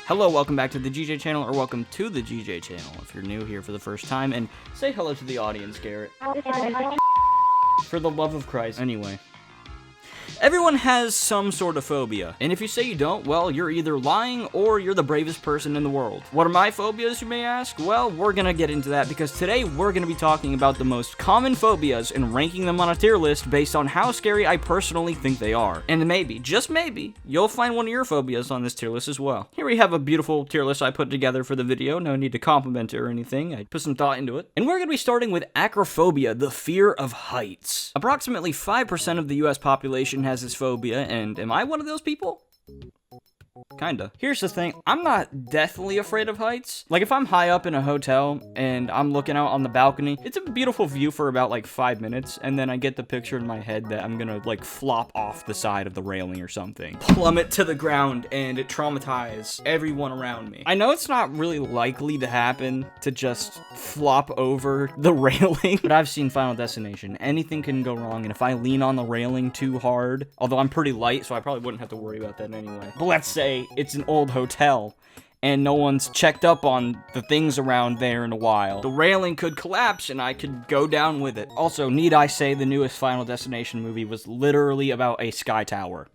Hello, welcome back to the Jeejay channel, or welcome to the Jeejay channel if you're new here for the first time, and say hello to the audience, Garrett. For the love of Christ. Anyway. Everyone has some sort of phobia, and if you say you don't, well, you're either lying or you're the bravest person in the world. What are my phobias, you may ask? Well, we're gonna get into that because today we're gonna be talking about the most common phobias and ranking them on a tier list based on how scary I personally think they are. And maybe, just maybe, you'll find one of your phobias on this tier list as well. Here we have a beautiful tier list I put together for the video. No need to compliment it or anything. I put some thought into it. And we're gonna be starting with acrophobia, the fear of heights. Approximately 5% of the US population has this phobia, and am I one of those people? Kinda. Here's the thing, I'm not deathly afraid of heights. Like, if I'm high up in a hotel and I'm looking out on the balcony, it's a beautiful view for about like 5 minutes, and then I get the picture in my head that I'm gonna like flop off the side of the railing or something. Plummet to the ground and traumatize everyone around me. I know it's not really likely to happen to just flop over the railing, but I've seen Final Destination. Anything can go wrong, and if I lean on the railing too hard, although I'm pretty light, so I probably wouldn't have to worry about that anyway. But let's say it's an old hotel and no one's checked up on the things around there in a while. The railing could collapse and I could go down with it. Also, need I say, the newest Final Destination movie was literally about a sky tower.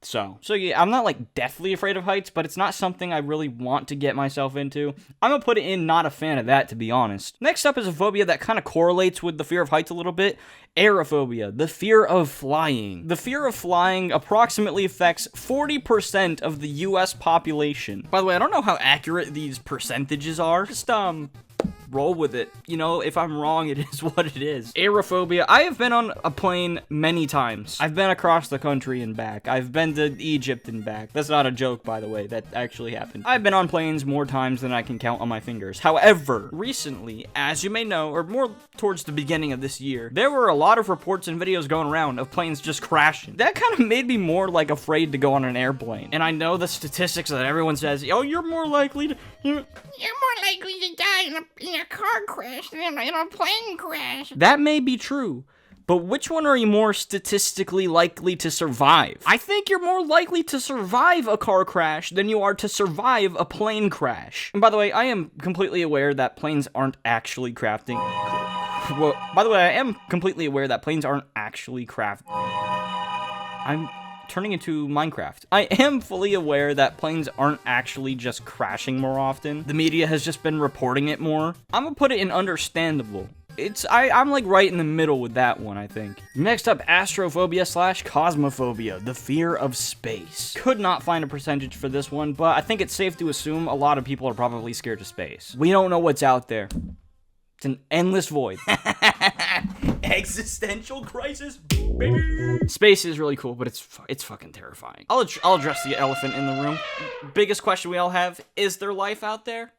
So yeah, I'm not like deathly afraid of heights, but it's not something I really want to get myself into. I'm gonna put it in not a fan of that, to be honest. Next up is a phobia that kind of correlates with the fear of heights a little bit. Aerophobia, the fear of flying. The fear of flying approximately affects 40% of the US population. By the way, I don't know how accurate these percentages are. Just, roll with it. You know, if I'm wrong, it is what it is. Aerophobia. I have been on a plane many times. I've been across the country and back. I've been to Egypt and back. That's not a joke, by the way. That actually happened. I've been on planes more times than I can count on my fingers. However, recently, as you may know, or more towards the beginning of this year, there were a lot of reports and videos going around of planes just crashing. That kind of made me more like afraid to go on an airplane. And I know the statistics that everyone says, oh, you're more likely to... You're more likely to die in a car crash than in a plane crash. That may be true, but which one are you more statistically likely to survive? I think you're more likely to survive a car crash than you are to survive a plane crash. And by the way, I am completely aware that planes aren't actually crafting... Well, by the way, I am completely aware that planes aren't actually I'm turning into Minecraft. I am fully aware that planes aren't actually just crashing more often. The media has just been reporting it more. I'm gonna put it in understandable. I'm like right in the middle with that one, I think. Next up, astrophobia / cosmophobia, the fear of space. Could not find a percentage for this one, but I think it's safe to assume a lot of people are probably scared of space. We don't know what's out there. It's an endless void. Existential crisis, baby. Space is really cool, but it's fucking terrifying. I'll address the elephant in the room. Biggest question we all have, is there life out there?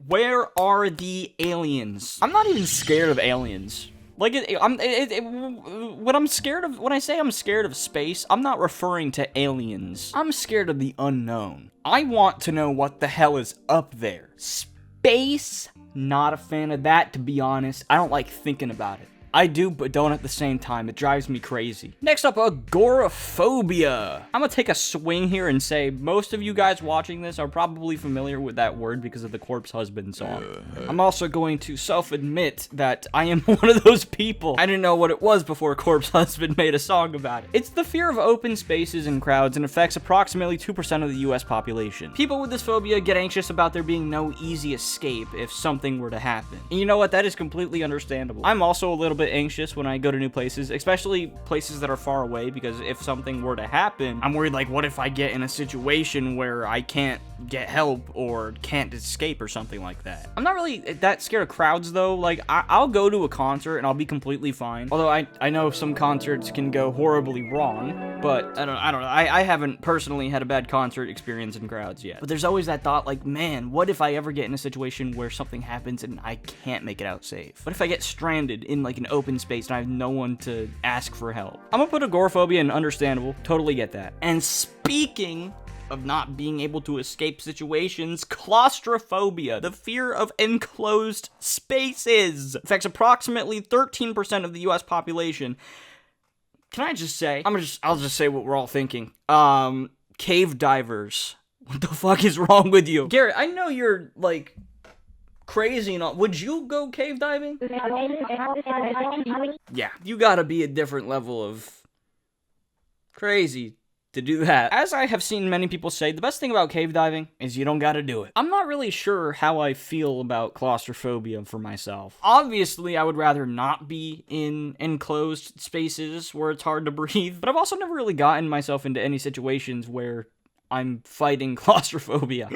Where are the aliens? I'm not even scared of aliens. Like, when I'm scared of, when I say I'm scared of space, I'm not referring to aliens. I'm scared of the unknown. I want to know what the hell is up there. Space, not a fan of that, to be honest. I don't like thinking about it. I do, but don't at the same time. It drives me crazy. Next up, agoraphobia. I'm gonna take a swing here and say most of you guys watching this are probably familiar with that word because of the Corpse Husband song. I'm also going to self-admit that I am one of those people. I didn't know what it was before Corpse Husband made a song about it. It's the fear of open spaces and crowds and affects approximately 2% of the US population. People with this phobia get anxious about there being no easy escape if something were to happen. And you know what? That is completely understandable. I'm also a little bit anxious when I go to new places, especially places that are far away, because if something were to happen, I'm worried, like, what if I get in a situation where I can't get help or can't escape or something like that. I'm not really that scared of crowds, though. Like, I'll go to a concert and I'll be completely fine. Although I know some concerts can go horribly wrong, but I don't know. I haven't personally had a bad concert experience in crowds yet. But there's always that thought, like, man, what if I ever get in a situation where something happens and I can't make it out safe? What if I get stranded in, like, an open space and I have no one to ask for help? I'm gonna put agoraphobia in understandable. Totally get that. And speaking of not being able to escape situations, claustrophobia, the fear of enclosed spaces, affects approximately 13% of the US population. Can I just say, I'll just say what we're all thinking. Cave divers. What the fuck is wrong with you? Garrett, I know you're, like, crazy and all. Would you go cave diving? Yeah, you gotta be a different level of crazy to do that. As I have seen many people say, the best thing about cave diving is you don't gotta do it. I'm not really sure how I feel about claustrophobia for myself. Obviously, I would rather not be in enclosed spaces where it's hard to breathe, but I've also never really gotten myself into any situations where I'm fighting claustrophobia.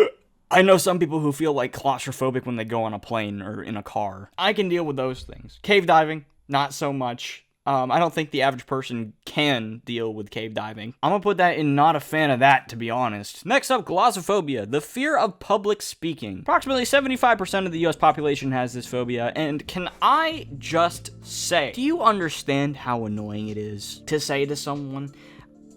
I know some people who feel like claustrophobic when they go on a plane or in a car. I can deal with those things. Cave diving, not so much. I don't think the average person can deal with cave diving. I'm gonna put that in not a fan of that, to be honest. Next up, glossophobia, the fear of public speaking. Approximately 75% of the US population has this phobia, and can I just say, do you understand how annoying it is to say to someone,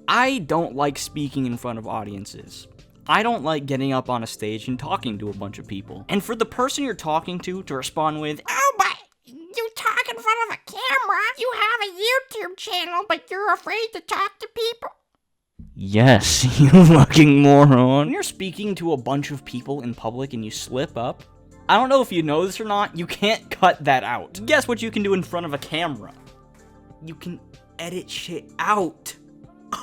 I don't like speaking in front of audiences. I don't like getting up on a stage and talking to a bunch of people. And for the person you're talking to respond with, Oh, but you talk in front of a camera. You have a YouTube channel, but you're afraid to talk to people. yes, you fucking moron. When you're speaking to a bunch of people in public and you slip up, I don't know if you know this or not, you can't cut that out. Guess what you can do in front of a camera? You can edit shit out.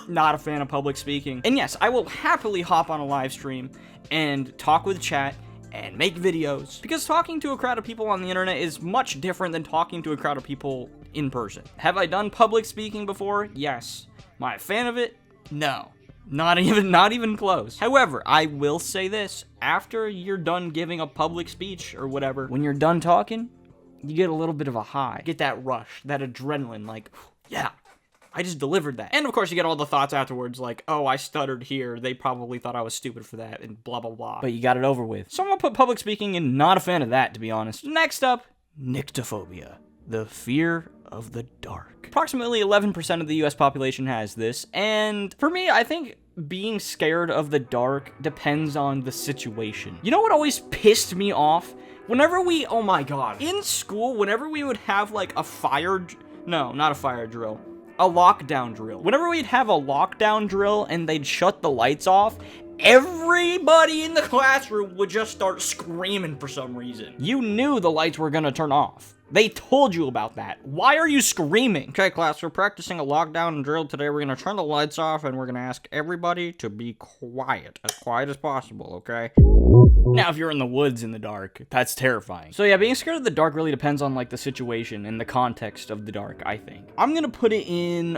Not a fan of public speaking. And yes, I will happily hop on a live stream and talk with chat and make videos, because talking to a crowd of people on the internet is much different than talking to a crowd of people in person. Have I done public speaking before? Yes. Am I a fan of it? No. Not even close. However, I will say this, after you're done giving a public speech or whatever, when you're done talking, you get a little bit of a high. Get that rush, that adrenaline, like, yeah, I just delivered that. And of course you get all the thoughts afterwards like, oh, I stuttered here. They probably thought I was stupid for that and blah, blah, blah. But you got it over with. So I'm gonna put public speaking in, not a fan of that, to be honest. Next up, nyctophobia, the fear of the dark. Approximately 11% of the US population has this. And for me, I think being scared of the dark depends on the situation. You know what always pissed me off? Whenever we, oh my god, in school, whenever we would have like a no, not a fire drill. A lockdown drill. Whenever we'd have a lockdown drill and they'd shut the lights off, everybody in the classroom would just start screaming for some reason. You knew the lights were gonna turn off. They told you about that. Why are you screaming? Okay, class, we're practicing a lockdown drill today. We're gonna turn the lights off and we're gonna ask everybody to be quiet as possible, okay? Now, if you're in the woods in the dark, that's terrifying. So yeah, being scared of the dark really depends on like the situation and the context of the dark, I think. I'm gonna put it in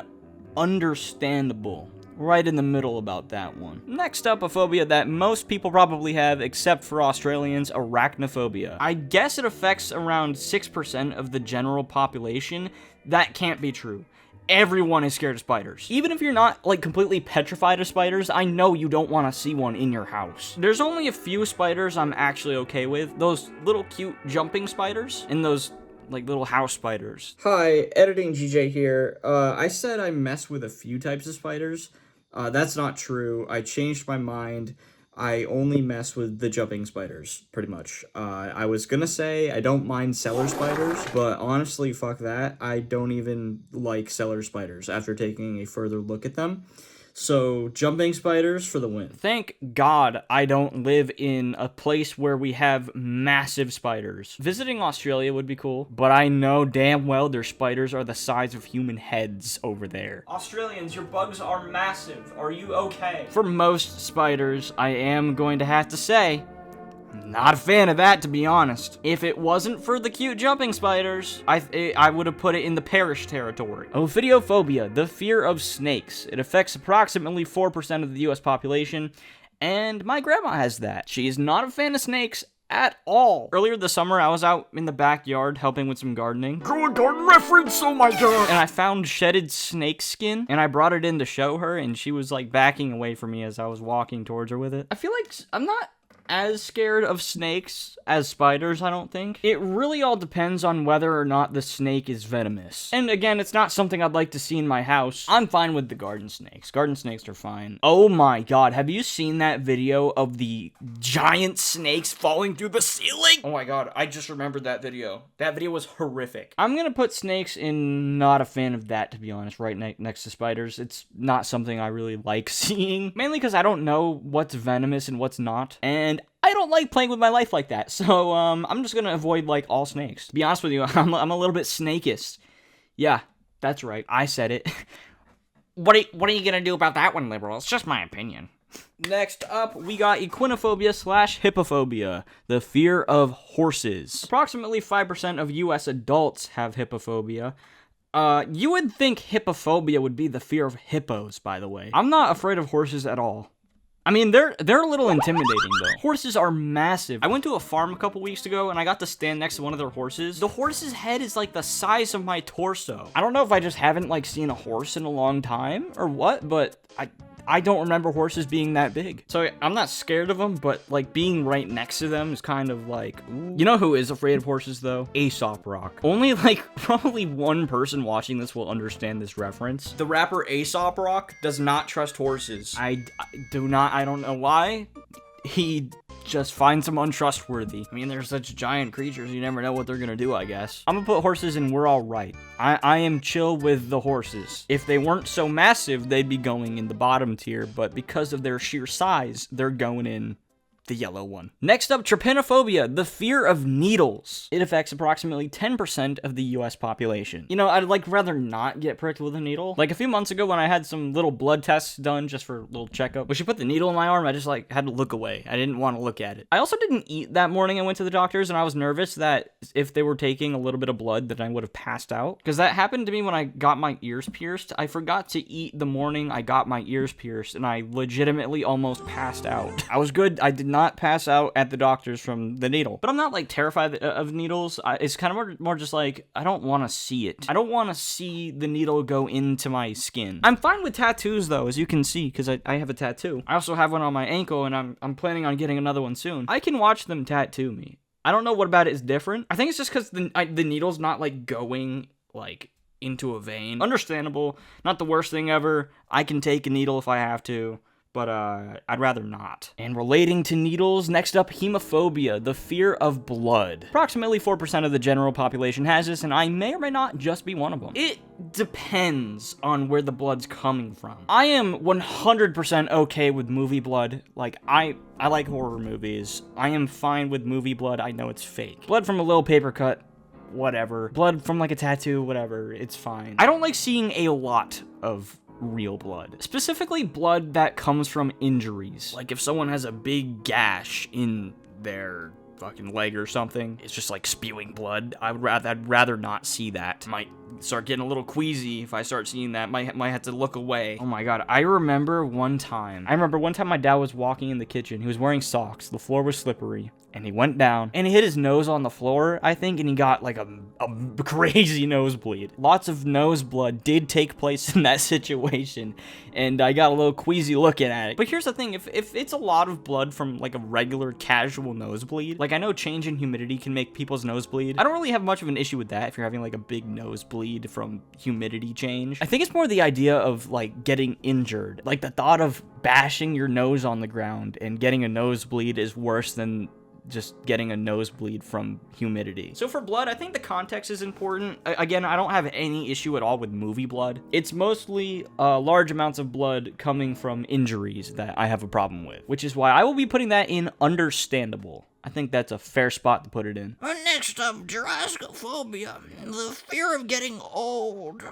understandable. Right in the middle about that one. Next up, a phobia that most people probably have, except for Australians, arachnophobia. I guess it affects around 6% of the general population. That can't be true. Everyone is scared of spiders. Even if you're not, like, completely petrified of spiders, I know you don't want to see one in your house. There's only a few spiders I'm actually okay with. Those little cute jumping spiders and those like little house spiders. Hi, editing Jeejay here. I said I mess with a few types of spiders. That's not true. I changed my mind. I only mess with the jumping spiders, pretty much. I was gonna say I don't mind cellar spiders, but honestly, fuck that. I don't even like cellar spiders after taking a further look at them. So, jumping spiders for the win. Thank God I don't live in a place where we have massive spiders. Visiting Australia would be cool, but I know damn well their spiders are the size of human heads over there. Australians, your bugs are massive. Are you okay? For most spiders, I am going to have to say, not a fan of that, to be honest. If it wasn't for the cute jumping spiders, I would have put it in the perish territory. Ophidiophobia, the fear of snakes. It affects approximately 4% of the US population, and my grandma has that. She is not a fan of snakes at all. Earlier this summer, I was out in the backyard helping with some gardening. Good garden reference, oh my god! And I found shedded snake skin, and I brought it in to show her, and she was like backing away from me as I was walking towards her with it. I feel like as scared of snakes as spiders, I don't think. It really all depends on whether or not the snake is venomous. And again, it's not something I'd like to see in my house. I'm fine with the garden snakes. Garden snakes are fine. Oh my god, have you seen that video of the giant snakes falling through the ceiling? Oh my god, I just remembered that video. That video was horrific. I'm gonna put snakes in not a fan of that, to be honest, right next to spiders. It's not something I really like seeing. Mainly because I don't know what's venomous and what's not. And I don't like playing with my life like that. So, I'm just gonna avoid, like, all snakes. To be honest with you, I'm a little bit snakeist. Yeah, that's right. I said it. What are you gonna do about that one, liberal? It's just my opinion. Next up, we got equinophobia/hippophobia, the fear of horses. Approximately 5% of US adults have hippophobia. You would think hippophobia would be the fear of hippos, by the way. I'm not afraid of horses at all. I mean, they're a little intimidating, though. Horses are massive. I went to a farm a couple weeks ago, and I got to stand next to one of their horses. The horse's head is, like, the size of my torso. I don't know if I just haven't, like, seen a horse in a long time, or what, but I don't remember horses being that big. So I'm not scared of them, but like being right next to them is kind of like, ooh. You know who is afraid of horses though? Aesop Rock. Only like probably one person watching this will understand this reference. The rapper Aesop Rock does not trust horses. I don't know why. He just finds them untrustworthy. I mean, they're such giant creatures, you never know what they're gonna do, I guess. I'm gonna put horses in We're All Right. I am chill with the horses. If they weren't so massive, they'd be going in the bottom tier, but because of their sheer size, they're going in the yellow one. Next up, trypanophobia, the fear of needles. It affects approximately 10% of the US population. You know, I'd like rather not get pricked with a needle. Like a few months ago when I had some little blood tests done just for a little checkup, when she put the needle in my arm, I just like had to look away. I didn't want to look at it. I also didn't eat that morning I went to the doctors, and I was nervous that if they were taking a little bit of blood that I would have passed out. Because that happened to me when I got my ears pierced. I forgot to eat the morning I got my ears pierced, and I legitimately almost passed out. I was good. I did not pass out at the doctor's from the needle. But I'm not like terrified of needles. It's kind of more just like, I don't want to see it. I don't want to see the needle go into my skin. I'm fine with tattoos though, as you can see, because I have a tattoo. I also have one on my ankle, and I'm planning on getting another one soon. I can watch them tattoo me. I don't know what about it is different. I think it's just because the needle's not like going like into a vein. Understandable. Not the worst thing ever. I can take a needle if I have to, but I'd rather not. And relating to needles, next up, hemophobia, the fear of blood. Approximately 4% of the general population has this, and I may or may not just be one of them. It depends on where the blood's coming from. I am 100% okay with movie blood. Like, I like horror movies. I am fine with movie blood. I know it's fake. Blood from a little paper cut, whatever. Blood from like a tattoo, whatever, it's fine. I don't like seeing a lot of real blood. Specifically blood that comes from injuries. Like if someone has a big gash in their fucking leg or something, it's just like spewing blood. I'd rather not see that. Might start getting a little queasy if I start seeing that. Might have to look away. Oh my god, I remember one time my dad was walking in the kitchen. He was wearing socks. The floor was slippery. And he went down, and he hit his nose on the floor, I think, and he got, like, a crazy nosebleed. Lots of nose blood did take place in that situation, and I got a little queasy looking at it. But here's the thing, if it's a lot of blood from, like, a regular casual nosebleed, like, I know change in humidity can make people's nose bleed. I don't really have much of an issue with that if you're having, like, a big nosebleed from humidity change. I think it's more the idea of, like, getting injured. Like, the thought of bashing your nose on the ground and getting a nosebleed is worse than just getting a nosebleed from humidity. So for blood, I think the context is important. Again, I don't have any issue at all with movie blood. It's mostly large amounts of blood coming from injuries that I have a problem with, which is why I will be putting that in understandable. I think that's a fair spot to put it in. Next up, Phobia, the fear of getting old.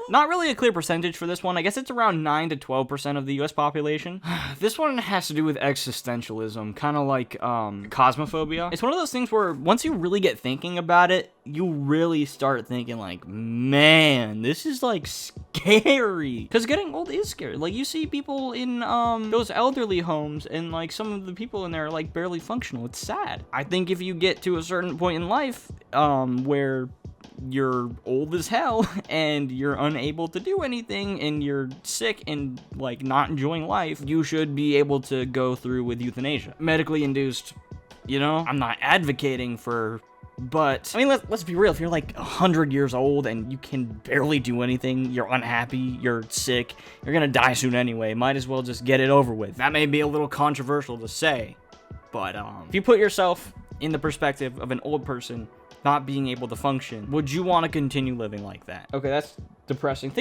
Not really a clear percentage for this one. I guess it's around 9 to 12% of the US population. This one has to do with existentialism, kind of like cosmophobia. It's one of those things where once you really get thinking about it, you really start thinking like, man, this is like scary. Because getting old is scary. Like you see people in those elderly homes, and like some of the people in there are like barely functional. It's sad. I think if you get to a certain point in life where you're old as hell and you're unable to do anything and you're sick and like not enjoying life, you should be able to go through with euthanasia. Medically induced, you know? I'm not advocating for, but I mean, let's be real. If you're like 100 years old and you can barely do anything, you're unhappy, you're sick, you're gonna die soon anyway, might as well just get it over with. That may be a little controversial to say, but if you put yourself in the perspective of an old person not being able to function, would you want to continue living like that? Okay, that's depressing.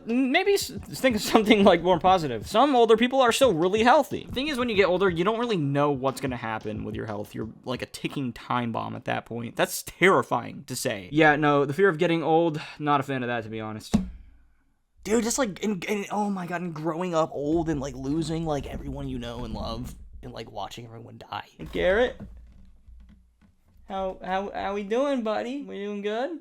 Maybe think of something like more positive. Some older people are still really healthy. The thing is, when you get older, you don't really know what's gonna happen with your health. You're like a ticking time bomb at that point. That's terrifying to say. Yeah, no, the fear of getting old, not a fan of that, to be honest. Dude, just like, oh my god, and growing up old and like losing like everyone you know and love and like watching everyone die. Hey, Garrett? How we doing, buddy? We doing good?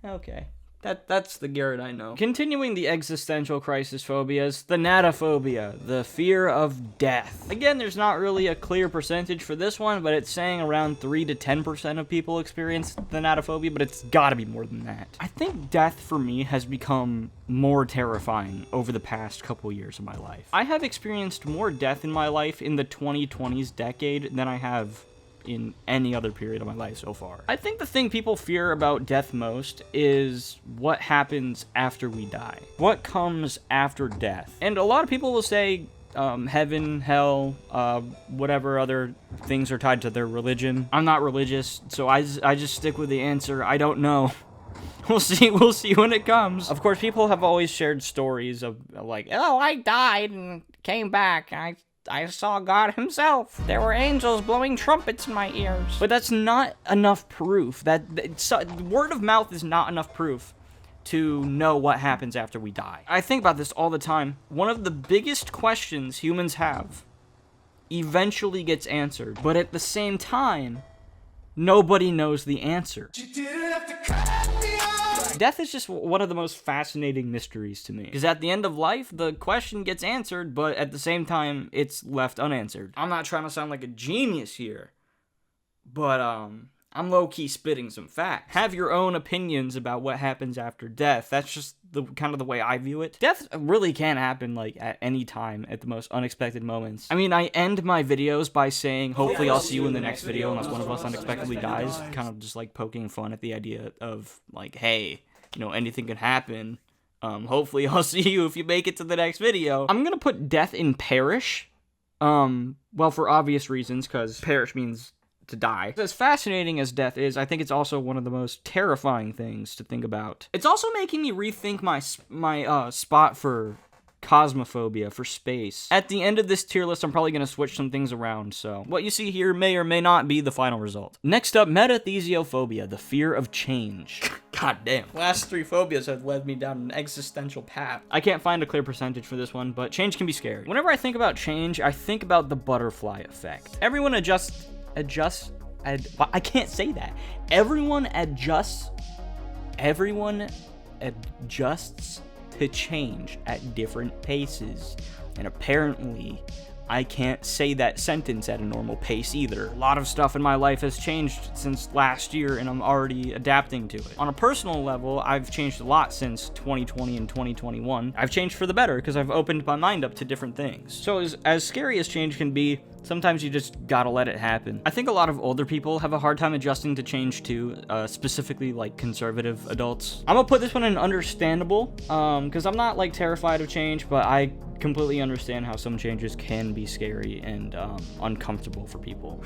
Okay. That's the Garrett I know. Continuing the existential crisis phobias, the natophobia, the fear of death. Again, there's not really a clear percentage for this one, but it's saying around 3 to 10% of people experience the natophobia, but it's gotta be more than that. I think death for me has become more terrifying over the past couple years of my life. I have experienced more death in my life in the 2020s decade than I have in any other period of my life so far. I think the thing people fear about death most is what happens after we die. What comes after death? And a lot of people will say heaven, hell, whatever other things are tied to their religion. I'm not religious, so I just stick with the answer, I don't know. We'll see when it comes. Of course, people have always shared stories of like, oh, I died and came back. I saw God himself. There were angels blowing trumpets in my ears. But that's not enough proof. Word of mouth is not enough proof to know what happens after we die. I think about this all the time. One of the biggest questions humans have eventually gets answered, but at the same time, nobody knows the answer. Death is just one of the most fascinating mysteries to me. Because at the end of life, the question gets answered, but at the same time, it's left unanswered. I'm not trying to sound like a genius here, but I'm low-key spitting some facts. Have your own opinions about what happens after death. That's just kind of the way I view it. Death really can happen like at any time, at the most unexpected moments. I mean, I end my videos by saying, hopefully I'll see you in the next video unless one of us unexpectedly dies. Kind of just like poking fun at the idea of like, hey, you know, anything can happen. Hopefully I'll see you if you make it to the next video. I'm gonna put death in perish. Well, for obvious reasons, because perish means to die. As fascinating as death is, I think it's also one of the most terrifying things to think about. It's also making me rethink my spot for cosmophobia, for space. At the end of this tier list, I'm probably going to switch some things around, so what you see here may or may not be the final result. Next up, metathesiophobia, the fear of change. God damn. Last 3 phobias have led me down an existential path. I can't find a clear percentage for this one, but change can be scary. Whenever I think about change, I think about the butterfly effect. Everyone adjusts I can't say that. Everyone adjusts to change at different paces. And apparently, I can't say that sentence at a normal pace either. A lot of stuff in my life has changed since last year, and I'm already adapting to it. On a personal level, I've changed a lot since 2020 and 2021. I've changed for the better because I've opened my mind up to different things. So as scary as change can be, sometimes you just gotta let it happen. I think a lot of older people have a hard time adjusting to change too, specifically like conservative adults. I'm gonna put this one in understandable, because I'm not like terrified of change, but I completely understand how some changes can be scary and uncomfortable for people.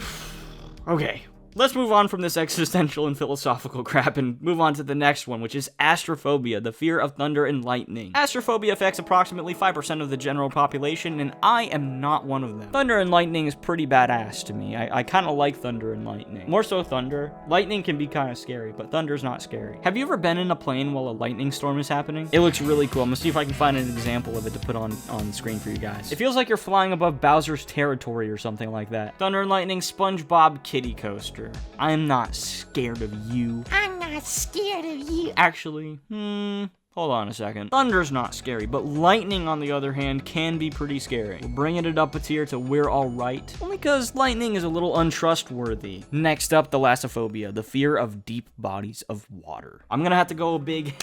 Okay, let's move on from this existential and philosophical crap and move on to the next one, which is astrophobia, the fear of thunder and lightning. Astrophobia affects approximately 5% of the general population, and I am not one of them. Thunder and lightning is pretty badass to me. I kind of like thunder and lightning. More so thunder. Lightning can be kind of scary, but thunder's not scary. Have you ever been in a plane while a lightning storm is happening? It looks really cool. I'm gonna see if I can find an example of it to put on screen for you guys. It feels like you're flying above Bowser's territory or something like that. Thunder and lightning SpongeBob kiddie coaster. I am not scared of you. I'm not scared of you. Actually, Hold on a second. Thunder's not scary, but lightning, on the other hand, can be pretty scary. We're bringing it up a tier to we're alright, only because lightning is a little untrustworthy. Next up, thalassophobia, the fear of deep bodies of water. I'm gonna have to go big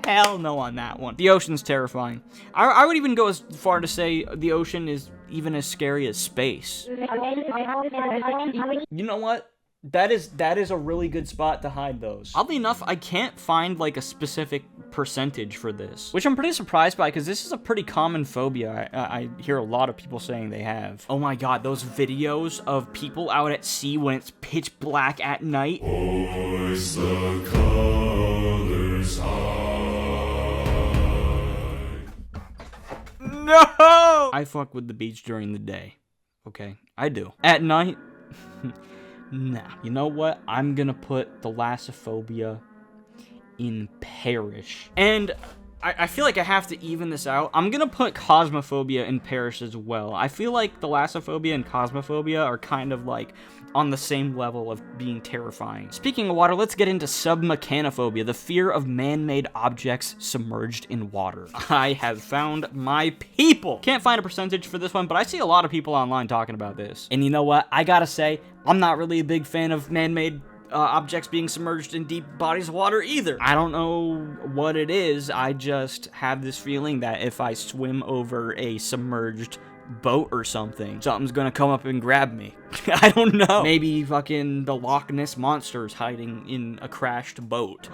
hell no on that one. The ocean's terrifying. I would even go as far to say the ocean is even as scary as space. You know what? That is a really good spot to hide those. Oddly enough, I can't find like a specific percentage for this, which I'm pretty surprised by because this is a pretty common phobia. I hear a lot of people saying they have. Oh my god, those videos of people out at sea when it's pitch black at night. Hoist the colors high. No! I fuck with the beach during the day. Okay, I do. At night, nah, you know what? I'm gonna put thalassophobia in Parish. And I feel like I have to even this out. I'm gonna put cosmophobia in Parish as well. I feel like thalassophobia and cosmophobia are kind of like on the same level of being terrifying. Speaking of water, let's get into submechanophobia, the fear of man-made objects submerged in water. I have found my people. Can't find a percentage for this one, but I see a lot of people online talking about this. And you know what? I gotta say, I'm not really a big fan of man-made objects being submerged in deep bodies of water either. I don't know what it is. I just have this feeling that if I swim over a submerged boat or something, something's gonna come up and grab me. I don't know. Maybe fucking the Loch Ness Monster is hiding in a crashed boat.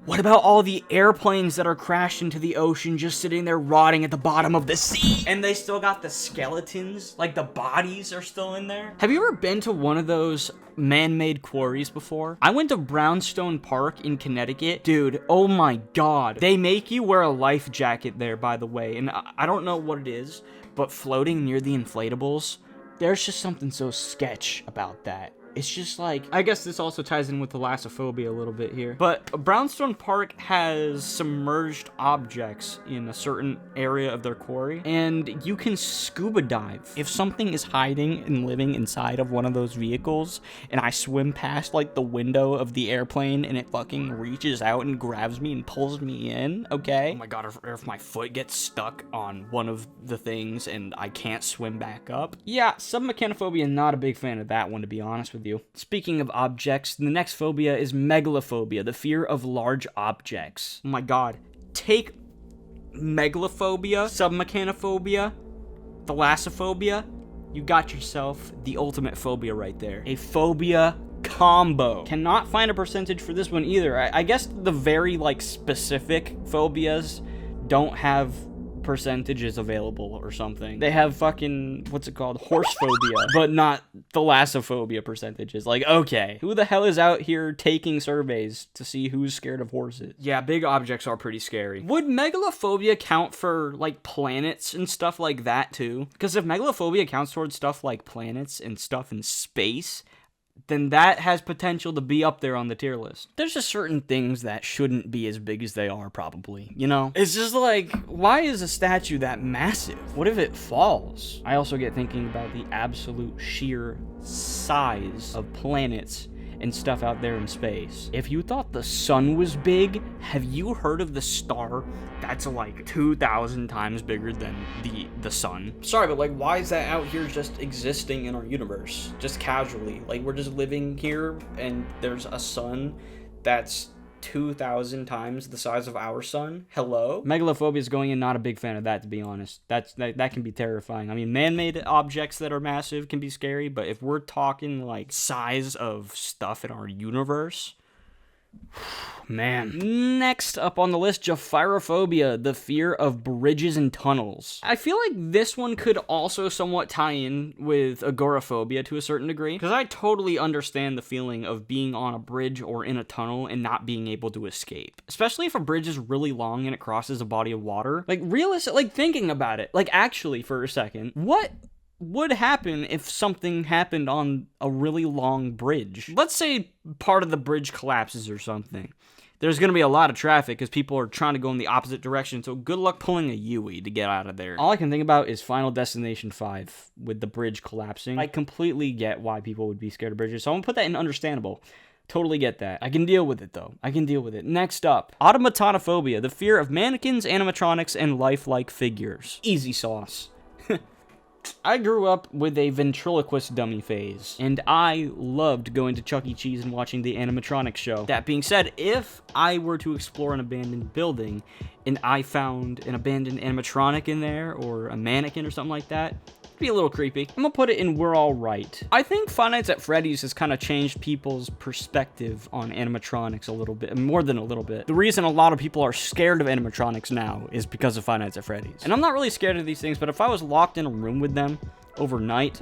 What about all the airplanes that are crashed into the ocean just sitting there rotting at the bottom of the sea? And they still got the skeletons, like the bodies are still in there. Have you ever been to one of those man-made quarries before? I went to Brownstone Park in Connecticut. Dude, oh my god. They make you wear a life jacket there, by the way. And I don't know what it is, but floating near the inflatables, there's just something so sketch about that. It's just like, I guess this also ties in with thalassophobia a little bit here. But Brownstone Park has submerged objects in a certain area of their quarry, and you can scuba dive. If something is hiding and living inside of one of those vehicles, and I swim past like the window of the airplane, and it fucking reaches out and grabs me and pulls me in, okay? Oh my god, if my foot gets stuck on one of the things and I can't swim back up. Yeah, submechanophobia, not a big fan of that one, to be honest with you. Speaking of objects, the next phobia is megalophobia, the fear of large objects. Oh my god. Take megalophobia, submechanophobia, thalassophobia, you got yourself the ultimate phobia right there. A phobia combo. Cannot find a percentage for this one either. I guess the very like specific phobias don't have percentages available or something. They have fucking, what's it called, horse phobia, but not thalassophobia percentages. Like, okay, who the hell is out here taking surveys to see who's scared of horses? Yeah, big objects are pretty scary. Would megalophobia count for like planets and stuff like that too? Because if megalophobia counts towards stuff like planets and stuff in space, then that has potential to be up there on the tier list. There's just certain things that shouldn't be as big as they are, probably, you know? It's just like, why is a statue that massive? What if it falls? I also get thinking about the absolute sheer size of planets and stuff out there in space. If you thought the sun was big, have you heard of the star that's like 2,000 times bigger than the sun? Sorry, but like, why is that out here just existing in our universe? Just casually. Like, we're just living here and there's a sun that's 2,000 times the size of our sun. Hello? Megalophobia is going in, not a big fan of that, to be honest. That can be terrifying. I mean, man-made objects that are massive can be scary, but if we're talking like size of stuff in our universe, man. Next up on the list, Japhyrophobia, the fear of bridges and tunnels. I feel like this one could also somewhat tie in with agoraphobia to a certain degree, because I totally understand the feeling of being on a bridge or in a tunnel and not being able to escape. Especially if a bridge is really long and it crosses a body of water. Like, like thinking about it, like actually for a second, what would happen if something happened on a really long bridge? Let's say part of the bridge collapses or something. There's going to be a lot of traffic because people are trying to go in the opposite direction, so good luck pulling a Yui to get out of there. All I can think about is Final Destination 5 with the bridge collapsing. I completely get why people would be scared of bridges, so I'm going to put that in understandable. Totally get that. I can deal with it, though. I can deal with it. Next up, automatonophobia, the fear of mannequins, animatronics, and lifelike figures. Easy sauce. I grew up with a ventriloquist dummy phase, and I loved going to Chuck E. Cheese and watching the animatronics show. That being said, if I were to explore an abandoned building, and I found an abandoned animatronic in there, or a mannequin or something like that, it'd be a little creepy. I'm gonna put it in we're all right. I think Five Nights at Freddy's has kind of changed people's perspective on animatronics a little bit, more than a little bit. The reason a lot of people are scared of animatronics now is because of Five Nights at Freddy's. And I'm not really scared of these things, but if I was locked in a room with them overnight,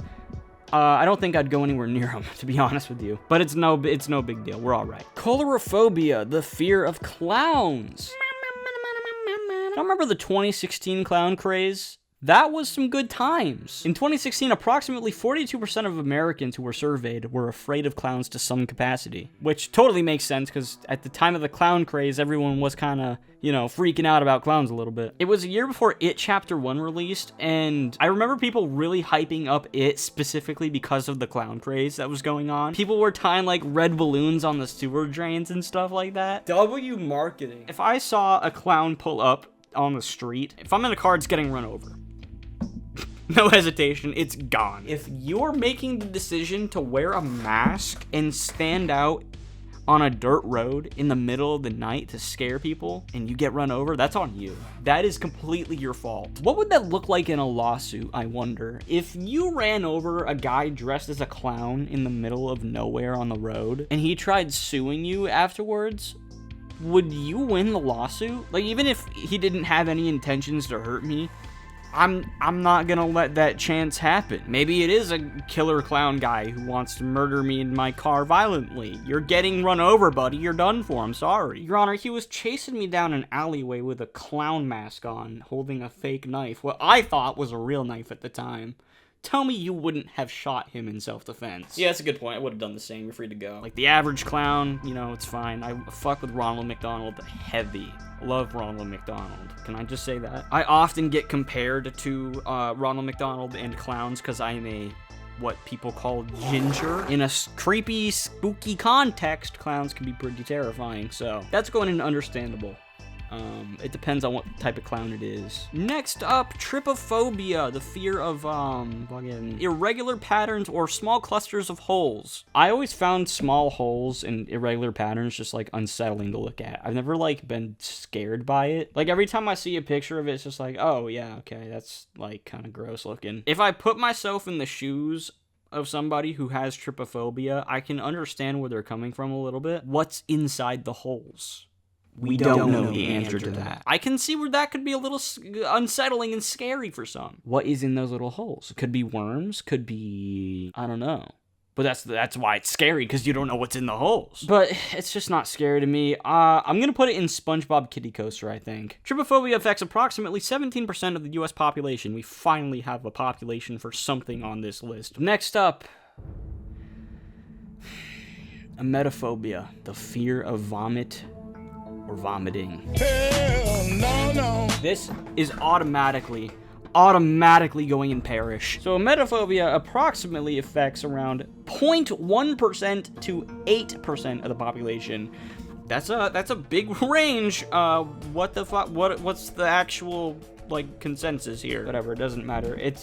I don't think I'd go anywhere near them, to be honest with you. But it's no big deal. We're all right. Colorophobia, the fear of clowns. I remember the 2016 clown craze. That was some good times. In 2016, approximately 42% of Americans who were surveyed were afraid of clowns to some capacity, which totally makes sense because at the time of the clown craze, everyone was kind of, you know, freaking out about clowns a little bit. It was a year before It Chapter 1 released, and I remember people really hyping up It specifically because of the clown craze that was going on. People were tying like red balloons on the sewer drains and stuff like that. W marketing. If I saw a clown pull up on the street, if I'm in a car, it's getting run over. No hesitation, it's gone. If you're making the decision to wear a mask and stand out on a dirt road in the middle of the night to scare people and you get run over, that's on you. That is completely your fault. What would that look like in a lawsuit, I wonder? If you ran over a guy dressed as a clown in the middle of nowhere on the road and he tried suing you afterwards, would you win the lawsuit? Like, even if he didn't have any intentions to hurt me, I'm not gonna let that chance happen. Maybe it is a killer clown guy who wants to murder me in my car violently. You're getting run over, buddy. You're done for. I'm sorry. Your Honor, he was chasing me down an alleyway with a clown mask on, holding a fake knife. What I thought was a real knife at the time. Tell me you wouldn't have shot him in self-defense. Yeah, that's a good point. I would have done the same. You're free to go. Like the average clown, you know, it's fine. I fuck with Ronald McDonald heavy. Love Ronald McDonald. Can I just say that? I often get compared to Ronald McDonald and clowns because I am a what people call ginger. In a creepy, spooky context, clowns can be pretty terrifying. So that's going in understandable. It depends on what type of clown it is. Next up, trypophobia, the fear of, irregular patterns or small clusters of holes. I always found small holes and irregular patterns just, like, unsettling to look at. I've never, like, been scared by it. Like, every time I see a picture of it, it's just like, oh, yeah, okay, that's, like, kind of gross looking. If I put myself in the shoes of somebody who has trypophobia, I can understand where they're coming from a little bit. What's inside the holes? We don't know the answer to that. I can see where that could be a little unsettling and scary for some. What is in those little holes? It could be worms, could be, I don't know. But that's why it's scary, because you don't know what's in the holes. But it's just not scary to me. I'm going to put it in SpongeBob Kitty Coaster, I think. Trypophobia affects approximately 17% of the US population. We finally have a population for something on this list. Next up, emetophobia, the fear of vomit or vomiting. Hell no. This is automatically going in parish. So emetophobia approximately affects around 0.1% to 8% of the population. That's a big range. What the fuck? What's the actual like consensus here? Whatever, it doesn't matter. It's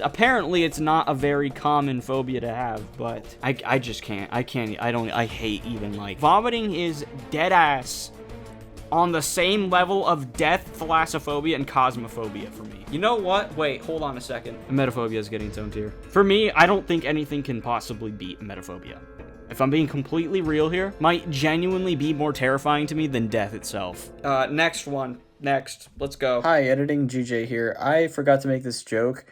not a very common phobia to have, but I just can't. I hate even like vomiting is dead ass on the same level of death, thalassophobia, and cosmophobia for me. You know what? Wait, hold on a second. Emetophobia is getting its own tier. For me, I don't think anything can possibly beat emetophobia. If I'm being completely real here, might genuinely be more terrifying to me than death itself. Next one. Next. Let's go. Hi, editing Jeejay here. I forgot to make this joke.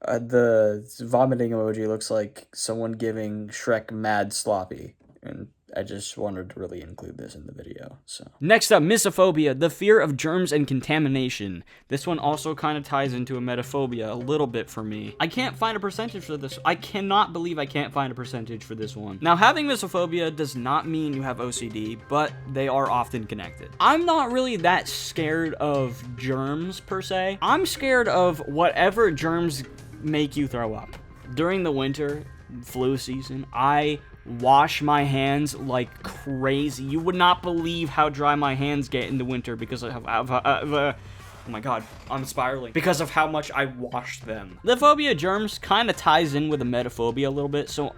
The vomiting emoji looks like someone giving Shrek mad sloppy, and I just wanted to really include this in the video, so. Next up, misophobia, the fear of germs and contamination. This one also kind of ties into emetophobia a little bit for me. I can't find a percentage for this. I cannot believe I can't find a percentage for this one. Now, having misophobia does not mean you have OCD, but they are often connected. I'm not really that scared of germs, per se. I'm scared of whatever germs make you throw up. During the winter, flu season, I wash my hands like crazy. You would not believe how dry my hands get in the winter because of oh my god, I'm spiraling. Because of how much I wash them. The phobia germs kind of ties in with the metaphobia a little bit, so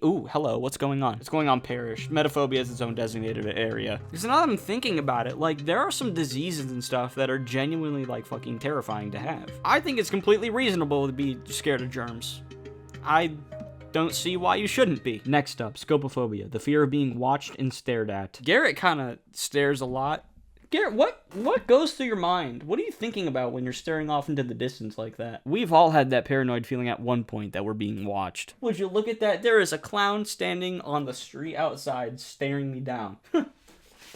ooh, hello, what's going on? What's going on, Parish? Metaphobia is its own designated area. Because now that I'm thinking about it, like, there are some diseases and stuff that are genuinely, like, fucking terrifying to have. I think it's completely reasonable to be scared of germs. I don't see why you shouldn't be. Next up, scopophobia, the fear of being watched and stared at. Garrett kind of stares a lot. Garrett, what goes through your mind? What are you thinking about when you're staring off into the distance like that? We've all had that paranoid feeling at one point that we're being watched. Would you look at that? There is a clown standing on the street outside staring me down.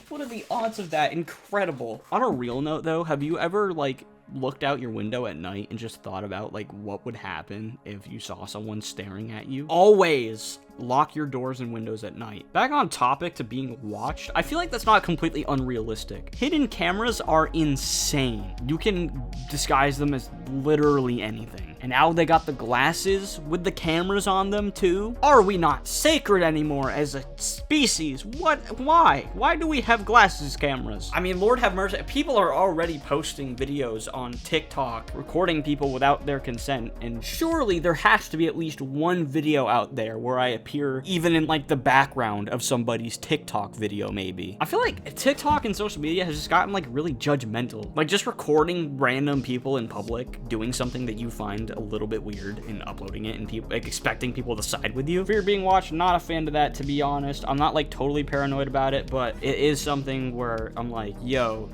What are the odds of that? Incredible. On a real note, though, have you ever, like, looked out your window at night and just thought about, like, what would happen if you saw someone staring at you? Always lock your doors and windows at night. Back on topic to being watched, I feel like that's not completely unrealistic. Hidden cameras are insane. You can disguise them as literally anything. And now they got the glasses with the cameras on them too. Are we not sacred anymore as a species? What? Why? Why do we have glasses cameras? I mean, Lord have mercy. People are already posting videos on TikTok, recording people without their consent. And surely there has to be at least one video out there where I appear even in like the background of somebody's TikTok video, maybe. I feel like TikTok and social media has just gotten like really judgmental. Like just recording random people in public doing something that you find a little bit weird and uploading it and people like expecting people to side with you. Fear being watched, not a fan of that, to be honest. I'm not like totally paranoid about it, but it is something where I'm like, yo,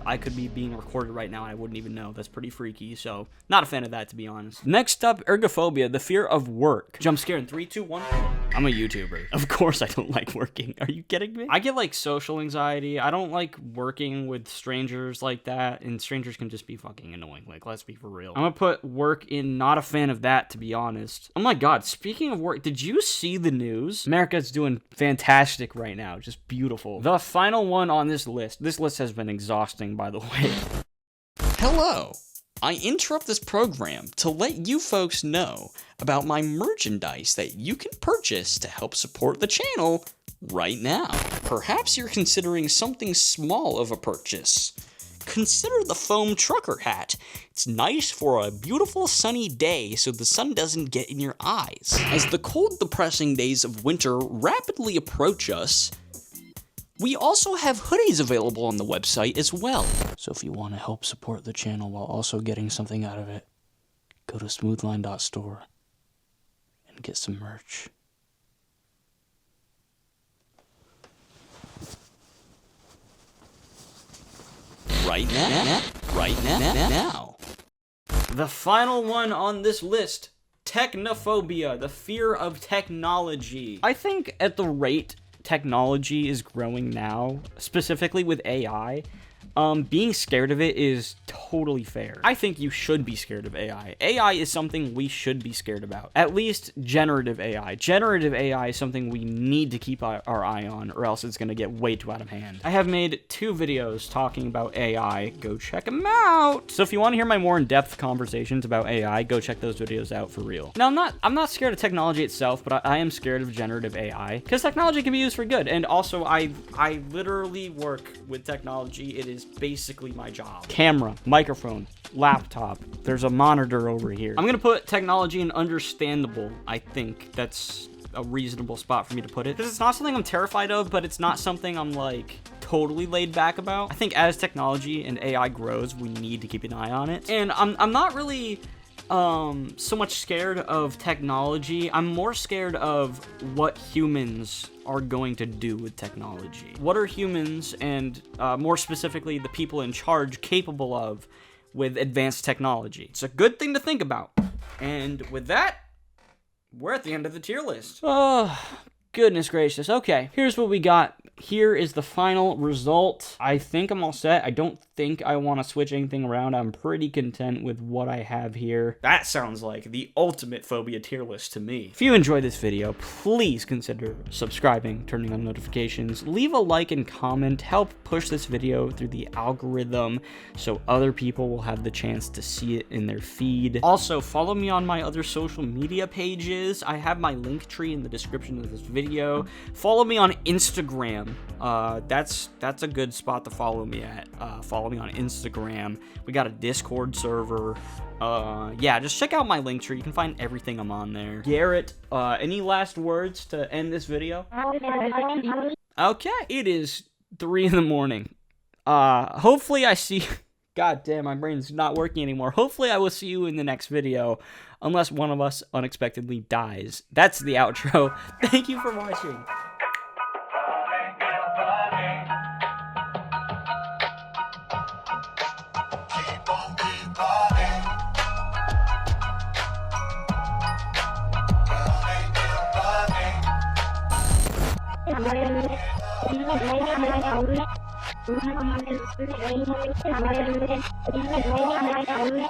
I could be being recorded right now and I wouldn't even know. That's pretty freaky, so not a fan of that, to be honest. Next up, ergophobia, the fear of work. Jump scare in 3, 2, 1. I'm a YouTuber. Of course I don't like working. Are you kidding me? I get like social anxiety. I don't like working with strangers like that, and strangers can just be fucking annoying. Like, let's be for real. I'm gonna put work in not a fan of that, to be honest. Oh my god, speaking of work, did you see the news? America's doing fantastic right now. Just beautiful. The final one on this list has been exhausting, by the way. Hello. I interrupt this program to let you folks know about my merchandise that you can purchase to help support the channel right now. Perhaps you're considering something small of a purchase. Consider the foam trucker hat. It's nice for a beautiful sunny day so the sun doesn't get in your eyes. As the cold, depressing days of winter rapidly approach us, we also have hoodies available on the website as well. So if you want to help support the channel while also getting something out of it, go to smoothline.store and get some merch. Right now. The final one on this list, technophobia, the fear of technology. I think at the rate technology is growing now, specifically with AI, being scared of it is totally fair. I think you should be scared of AI. AI is something we should be scared about. At least generative AI. Generative AI is something we need to keep our eye on, or else it's going to get way too out of hand. I have made 2 videos talking about AI. Go check them out. So if you want to hear my more in-depth conversations about AI, go check those videos out for real. Now, I'm not scared of technology itself, but I am scared of generative AI, because technology can be used for good. And also, I literally work with technology. It is basically my job. Camera, microphone, laptop. There's a monitor over here. I'm gonna put technology in understandable. I think that's a reasonable spot for me to put it, because it's not something I'm terrified of, but it's not something I'm like totally laid back about. I think as technology and AI grows, we need to keep an eye on it. And I'm not really so much scared of technology. I'm more scared of what humans are going to do with technology. What are humans, and more specifically the people in charge, capable of with advanced technology? It's a good thing to think about. And with that, we're at the end of the tier list. Goodness gracious. Okay, here's what we got. Here is the final result. I think I'm all set. I don't think I want to switch anything around. I'm pretty content with what I have here. That sounds like the ultimate phobia tier list to me. If you enjoyed this video, please consider subscribing, turning on notifications, leave a like and comment, help push this video through the algorithm so other people will have the chance to see it in their feed. Also, follow me on my other social media pages. I have my link tree in the description of this video. Follow me on Instagram. That's a good spot to follow me at. Follow me on Instagram. We got a Discord server. Yeah, just check out my link tree. You can find everything I'm on there. Garrett, any last words to end this video? Okay, it is 3 in the morning. Hopefully I see... God damn, my brain's not working anymore. Hopefully I will see you in the next video, unless one of us unexpectedly dies. That's the outro. Thank you for watching. Thank you.